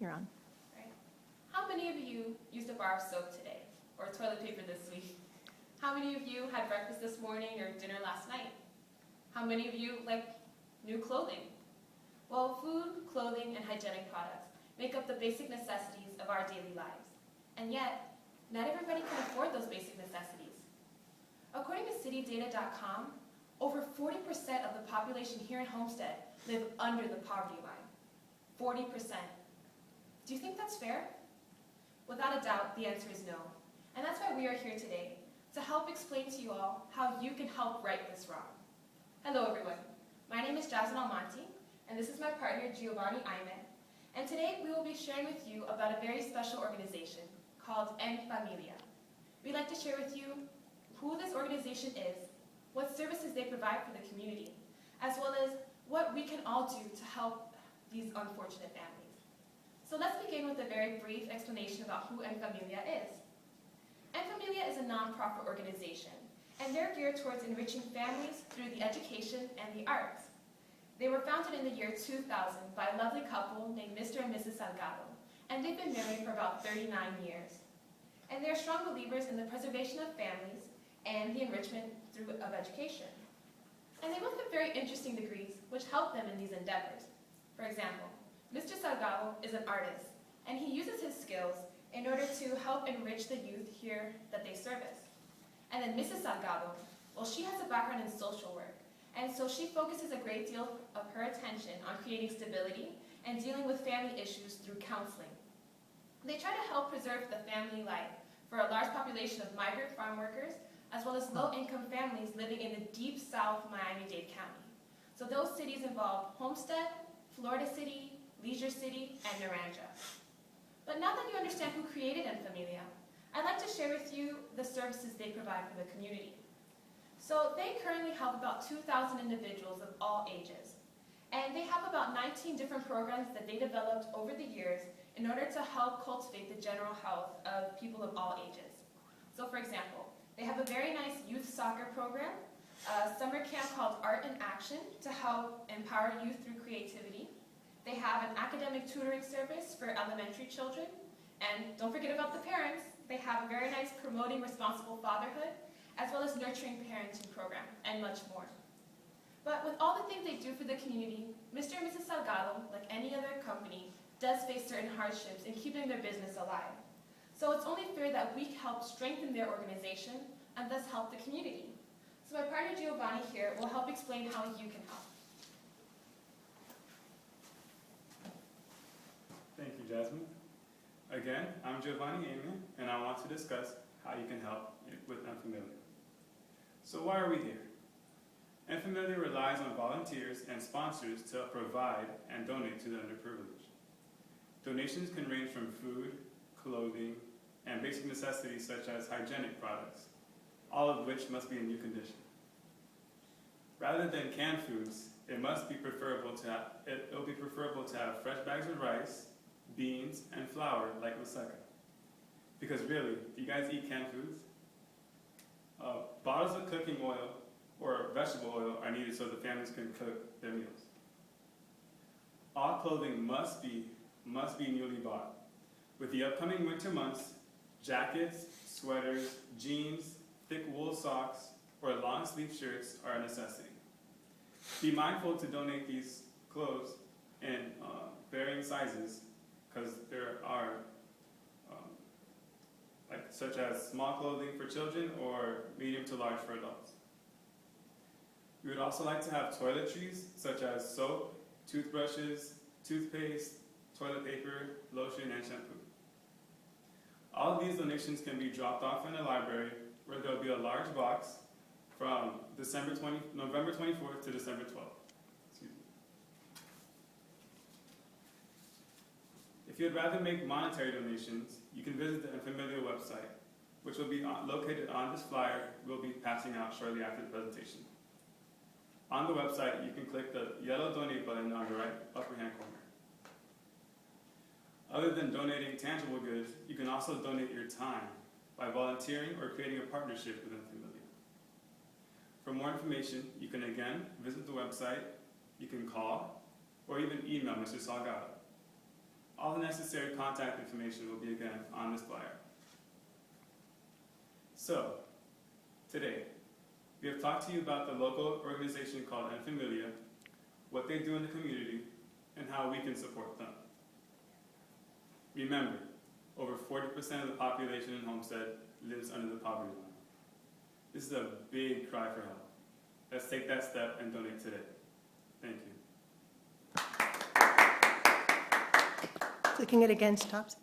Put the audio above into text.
You're on. Right. How many of you used a bar of soap today or toilet paper this week? How many of you had breakfast this morning or dinner last night? How many of you like new clothing? Well, food, clothing, and hygienic products make up the basic necessities of our daily lives. And yet, not everybody can afford those basic necessities. According to citydata.com, over 40% of the population here in Homestead live under the poverty line. 40%. Do you think that's fair? Without a doubt, the answer is no. And that's why we are here today, to help explain to you all how you can help right this wrong. Hello everyone, my name is Jasmine Almonte, and this is my partner Giovanni Ayman. And today we will be sharing with you about a very special organization called EnFamilia. We'd like to share with you who this organization is, what services they provide for the community, as well as what we can all do to help these unfortunate families. So let's begin with a very brief explanation about who EnFamilia is. EnFamilia is a nonprofit organization, and they're geared towards enriching families through the education and the arts. They were founded in the year 2000 by a lovely couple named Mr. and Mrs. Salgado, and they've been married for about 39 years. And they're strong believers in the preservation of families and the enrichment of education. And they both have very interesting degrees, which help them in these endeavors. For example, Mr. Salgado is an artist, and he uses his skills in order to help enrich the youth here that they service. And then Mrs. Salgado, well, she has a background in social work, and so she focuses a great deal of her attention on creating stability and dealing with family issues through counseling. They try to help preserve the family life for a large population of migrant farm workers, as well as low-income families living in the deep South Miami-Dade County. So those cities involve Homestead, Florida City, Leisure City, and Naranja. But now that you understand who created EnFamilia, I'd like to share with you the services they provide for the community. So they currently help about 2,000 individuals of all ages. And they have about 19 different programs that they developed over the years in order to help cultivate the general health of people of all ages. So for example, they have a very nice youth soccer program, a summer camp called Art in Action to help empower youth through creativity. They have an academic tutoring service for elementary children. And don't forget about the parents. They have a very nice promoting responsible fatherhood, as well as nurturing parenting program, and much more. But with all the things they do for the community, Mr. and Mrs. Salgado, like any other company, does face certain hardships in keeping their business alive. So it's only fair that we help strengthen their organization and thus help the community. So my partner Giovanni here will help explain how you can help. Thank you, Jasmine. Again, I'm Giovanni Ayman, and I want to discuss how you can help with EnFamilia. So why are we here? EnFamilia relies on volunteers and sponsors to provide and donate to the underprivileged. Donations can range from food, clothing, and basic necessities such as hygienic products, all of which must be in new condition. Rather than canned foods, it'll be preferable to have fresh bags of rice, beans, and flour like Maseka. Because really, do you guys eat canned foods? Bottles of cooking oil or vegetable oil are needed so the families can cook their meals. All clothing must be newly bought. With the upcoming winter months, jackets, sweaters, jeans, thick wool socks, or long sleeve shirts are a necessity. Be mindful to donate these clothes in varying sizes, because there are such as small clothing for children or medium to large for adults. We would also like to have toiletries such as soap, toothbrushes, toothpaste, toilet paper, lotion, and shampoo. All of these donations can be dropped off in the library, where there will be a large box from November 24th to December 12th. Excuse me. If you'd rather make monetary donations, you can visit the EnFamilia website, which will be located on this flyer we'll be passing out shortly after the presentation. On the website, you can click the yellow donate button on the right upper hand corner. Other than donating tangible goods, you can also donate your time by volunteering or creating a partnership with EnFamilia. For more information, you can again visit the website, you can call, or even email Mr. Salgado. All the necessary contact information will be again on this flyer. So, today, we have talked to you about the local organization called EnFamilia, what they do in the community, and how we can support them. Remember, over 40% of the population in Homestead lives under the poverty line. This is a big cry for help. Let's take that step and donate today. Thank you. Clicking it again stops.